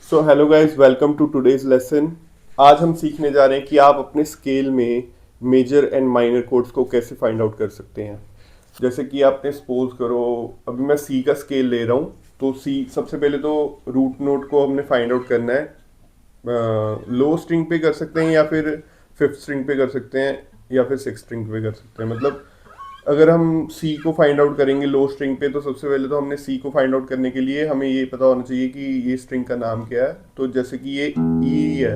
So hello guys, welcome to today's lesson. आज हम सीखने जा रहे हैं कि आप अपने स्केल में मेजर एंड माइनर कोड्स को कैसे फाइंड आउट कर सकते हैं। जैसे कि आपने सपोज करो, अभी मैं सी का स्केल ले रहा हूँ। तो सी सबसे पहले तो रूट नोट को हमने फाइंड आउट करना है। लो स्ट्रिंग पे कर सकते हैं या फिर फिफ्थ स्ट्रिंग पे कर सकते हैं या फिर सिक्स स्ट्रिंग पे कर सकते हैं। मतलब अगर हम सी को फाइंड आउट करेंगे लो स्ट्रिंग पे, तो सबसे पहले तो हमने सी को फाइंड आउट करने के लिए हमें ये पता होना चाहिए कि ये स्ट्रिंग का नाम क्या है। तो जैसे कि ये ई है,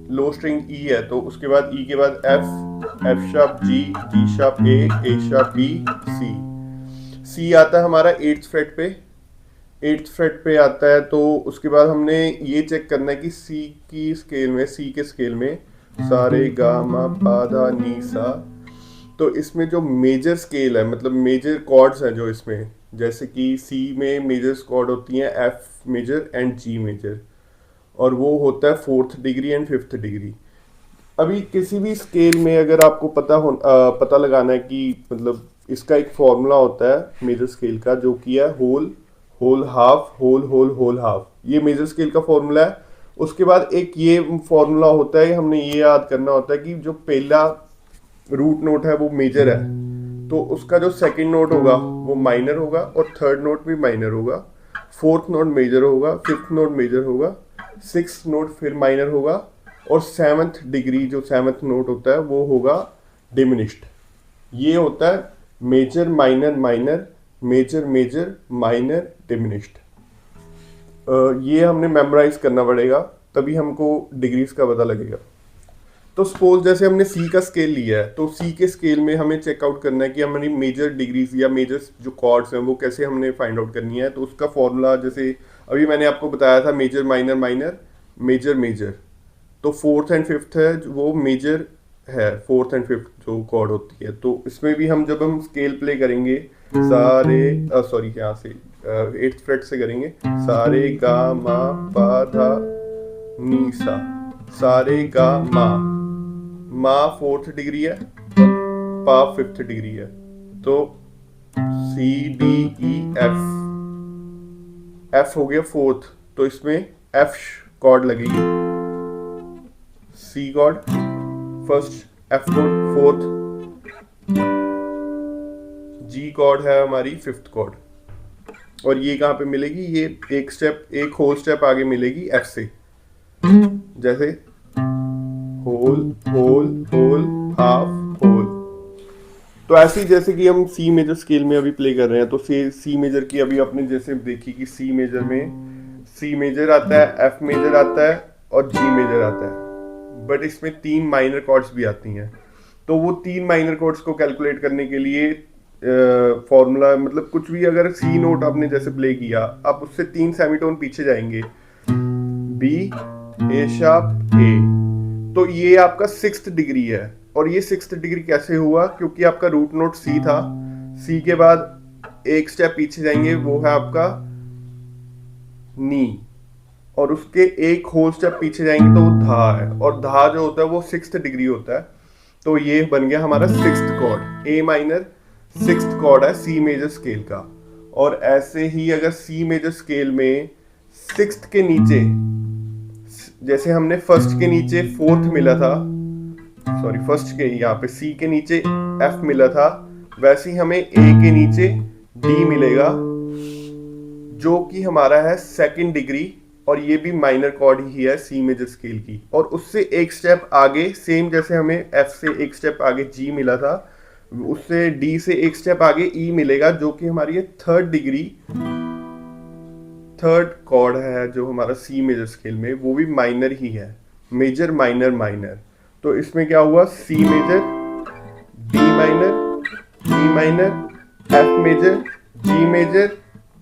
लो स्ट्रिंग ई है, तो उसके बाद ई के बाद F, F sharp G, G sharp A sharp B, C. C आता है हमारा एट्थ फ्रेट पे। एट्थ फ्रेट पे आता है, तो उसके बाद हमने ये चेक करना है कि सी की स्केल में, सी के स्केल में सा रे गा मा पा धा नी सा। तो इसमें जो मेजर स्केल है, मतलब मेजर कॉर्ड्स हैं जो इसमें, जैसे कि सी में मेजर कॉर्ड होती हैं F major and G major, और वो होता है fourth degree and fifth degree. अभी किसी भी स्केल में अगर आपको पता लगाना है कि मतलब इसका एक फॉर्मूला होता है मेजर स्केल का, जो कि है whole, whole half, whole whole whole half. ये मेजर स्केल का फॉर्मूला है। उसके बाद एक ये फॉर्मूला होता है, हमने ये याद करना होता है कि जो पहला रूट नोट है वो मेजर है, तो उसका जो सेकंड नोट होगा वो माइनर होगा, और थर्ड नोट भी माइनर होगा, फोर्थ नोट मेजर होगा, फिफ्थ नोट मेजर होगा, सिक्स नोट फिर माइनर होगा, और सेवन्थ डिग्री जो सेवन्थ नोट होता है वो होगा डिमिनिश्ड। ये होता है major minor minor, major major minor diminished. ये हमने मेमोराइज करना पड़ेगा, तभी हमको डिग्रीज का पता लगेगा। तो सपोज जैसे हमने सी का स्केल लिया है, तो सी के स्केल में हमें चेकआउट करना है कि हमारी मेजर डिग्रीज या मेजर जो कॉर्ड्स हैं वो कैसे हमने फाइंड आउट करनी है। तो उसका फॉर्मूला जैसे अभी मैंने आपको बताया था, major minor minor, major major. तो फोर्थ एंड फिफ्थ है वो मेजर है, फोर्थ एंड फिफ्थ जो कॉर्ड होती है। तो इसमें भी हम जब हम स्केल प्ले करेंगे, सारे सॉरी यहाँ से एट्थ फ्रेट से करेंगे, सारे गा मा पा धा नी सा, सारे गा मा फोर्थ डिग्री है, पा फिफ्थ डिग्री है। तो C D E F, F हो गया फोर्थ, तो इसमें एफ कॉर्ड लगेगी, C chord first, F chord fourth, G chord है हमारी फिफ्थ कॉर्ड। और ये कहाँ पे मिलेगी? ये एक स्टेप, एक होल स्टेप आगे मिलेगी एफ से। जैसे whole whole whole half whole. तो ऐसे ही जैसे कि हम सी मेजर स्केल में अभी प्ले कर रहे हैं, तो सी मेजर की अभी आपने जैसे देखी कि सी मेजर में सी मेजर आता है, एफ मेजर आता है और जी मेजर आता है। बट इसमें तीन माइनर कॉर्ड्स भी आती हैं। तो वो तीन माइनर कॉर्ड्स को कैलकुलेट करने के लिए फॉर्मूला, मतलब कुछ भी अगर सी नोट आपने जैसे प्ले किया, आप उससे तीन सेमीटोन पीछे जाएंगे, बी, ए शार्प, ए। तो ये आपका सिक्स्थ डिग्री है। और ये सिक्स्थ डिग्री कैसे हुआ? क्योंकि आपका रूट नोट सी था, सी के बाद एक स्टेप पीछे जाएंगे, वो है आपका नी, और उसके एक होल स्टेप पीछे जाएंगे तो वो धा है, और धा जो होता है वो सिक्स्थ डिग्री होता है। तो ये बन गया हमारा sixth chord, A minor sixth chord है सी मेजर स्केल का। और ऐसे ही अगर सी मेजर स्केल में सिक्स्थ के नीचे, जैसे हमने फर्स्ट के नीचे फोर्थ मिला था, सॉरी फर्स्ट के यहाँ पे सी के नीचे एफ मिला था, वैसे ही हमें ए के नीचे डी मिलेगा, जो कि हमारा है सेकंड डिग्री, और ये भी माइनर कॉर्ड ही है सी मेजर स्केल की। और उससे एक स्टेप आगे, सेम जैसे हमें एफ से एक स्टेप आगे जी मिला था, उससे डी से एक स्टेप आगे ई मिलेगा, जो कि हमारी थर्ड डिग्री, थर्ड कॉर्ड है जो हमारा सी मेजर स्केल में, वो भी माइनर ही है, मेजर माइनर माइनर। तो इसमें क्या हुआ? C major, D minor, E minor, F major, G major,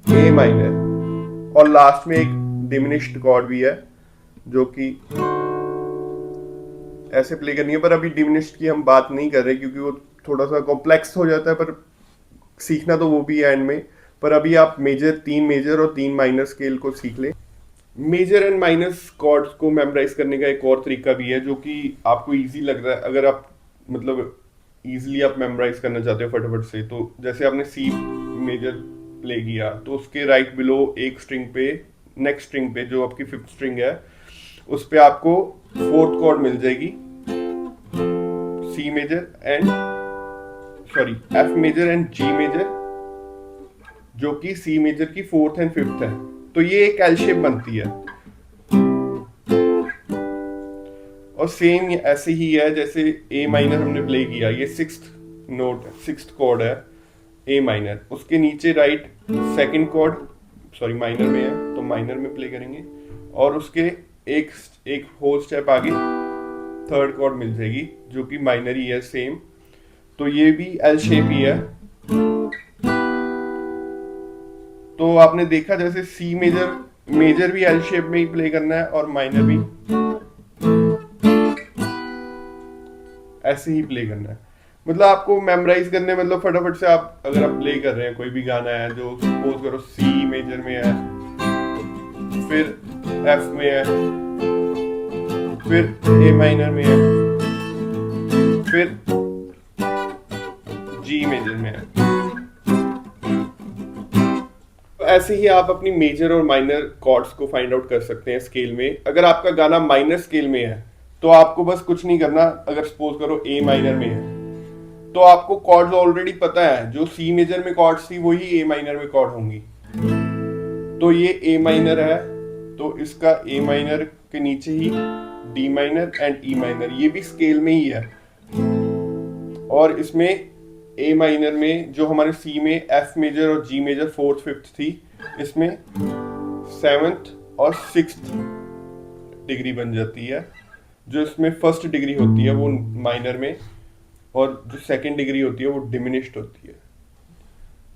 A minor, और लास्ट में एक डिमिनिश्ड कॉर्ड भी है, जो कि ऐसे प्ले करनी है। पर अभी डिमिनिश्ड की हम बात नहीं कर रहे, क्योंकि वो थोड़ा सा कॉम्प्लेक्स हो जाता है, पर सीखना तो वो भी है एंड में। पर अभी आप मेजर, तीन मेजर और तीन माइनर स्केल को सीख लें। मेजर एंड माइनर कॉर्ड्स को मेमोराइज करने का एक और तरीका भी है, जो कि आपको इजी लग रहा है। अगर आप मतलब इजीली आप मेमोराइज करना चाहते हो फटाफट से, तो जैसे आपने सी मेजर प्ले किया, तो उसके राइट बिलो एक स्ट्रिंग पे नेक्स्ट स्ट्रिंग पे जो आपकी फिफ्थ स्ट्रिंग है उस पे आपको फोर्थ कॉर्ड मिल जाएगी, C major and sorry F major and G major, जो कि सी मेजर की फोर्थ एंड फिफ्थ है। तो ये एक एल शेप बनती है। और सेम ऐसे ही है जैसे ए माइनर हमने प्ले किया, ये सिक्स्थ नोट सिक्स्थ कॉर्ड है ए माइनर, उसके नीचे right second chord sorry minor में है तो माइनर में प्ले करेंगे, और उसके एक एक होल स्टेप आगे थर्ड कॉर्ड मिल जाएगी जो कि माइनर ही है सेम। तो ये भी एल शेप ही है। तो आपने देखा जैसे सी मेजर मेजर भी एल शेप में ही प्ले करना है और माइनर भी ऐसे ही प्ले करना है। मतलब आपको मेमोराइज करने, मतलब फटाफट से आप अगर आप प्ले कर रहे हैं कोई भी गाना है जो सपोज करो सी मेजर में है, फिर एफ में है, फिर ए माइनर में है, फिर जी मेजर में है, तो ऐसे ही आप अपनी मेजर और माइनर कॉर्ड्स को फाइंड आउट कर सकते हैं स्केल में। अगर आपका गाना माइनर स्केल में है तो आपको बस कुछ नहीं करना, अगर सपोज करो ए माइनर में है तो आपको कॉर्ड्स ऑलरेडी पता है, जो सी मेजर में कॉर्ड्स थी वही ए माइनर में कॉर्ड होंगी। तो ये ए माइनर है तो इसका ए माइनर के नीचे ही D minor and E minor, ये भी स्केल में ही है। और इसमें ए माइनर में जो हमारे सी में एफ मेजर और जी मेजर फोर्थ फिफ्थ थी, इसमें सेवंथ और सिक्स्थ डिग्री बन जाती है। जो इसमें फर्स्ट डिग्री होती है वो माइनर में, और जो सेकंड डिग्री होती है वो डिमिनिश्ड होती है।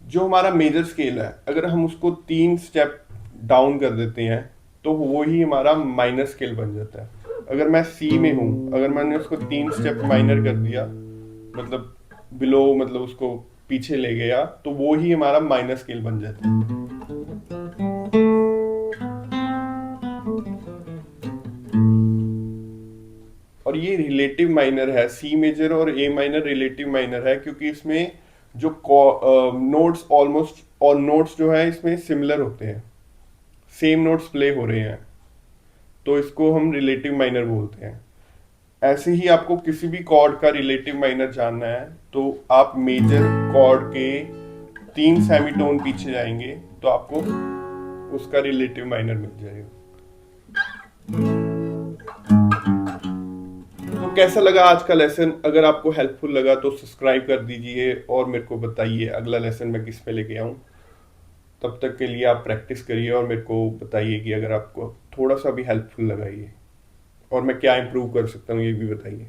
जो हमारा मेजर स्केल है अगर हम उसको 3 स्टेप डाउन कर देते हैं तो वो ही हमारा माइनर स्केल बन जाता है। अगर मैं सी में हूँ, अगर मैंने उसको 3 स्टेप माइनर कर दिया, मतलब बिलो, मतलब उसको पीछे ले गया, तो वो ही हमारा माइनर स्केल बन जाता है। और ये रिलेटिव माइनर है, सी मेजर और ए माइनर रिलेटिव माइनर है, क्योंकि इसमें जो नोट्स ऑलमोस्ट और नोट्स जो है इसमें सिमिलर होते हैं, सेम नोट्स प्ले हो रहे हैं, तो इसको हम रिलेटिव माइनर बोलते हैं। ऐसे ही आपको किसी भी कॉर्ड का रिलेटिव माइनर जानना है तो आप मेजर कॉर्ड के 3 सेमीटोन पीछे जाएंगे तो आपको उसका रिलेटिव माइनर मिल जाएगा। तो कैसा लगा आज का लेसन? अगर आपको हेल्पफुल लगा तो सब्सक्राइब कर दीजिए और मेरे को बताइए अगला लेसन मैं किस पे लेके आऊँ। तब तक के लिए आप प्रैक्टिस करिए और मेरे को बताइए कि अगर आपको थोड़ा सा भी हेल्पफुल लगा ये, और मैं क्या इम्प्रूव कर सकता हूँ ये भी बताइए।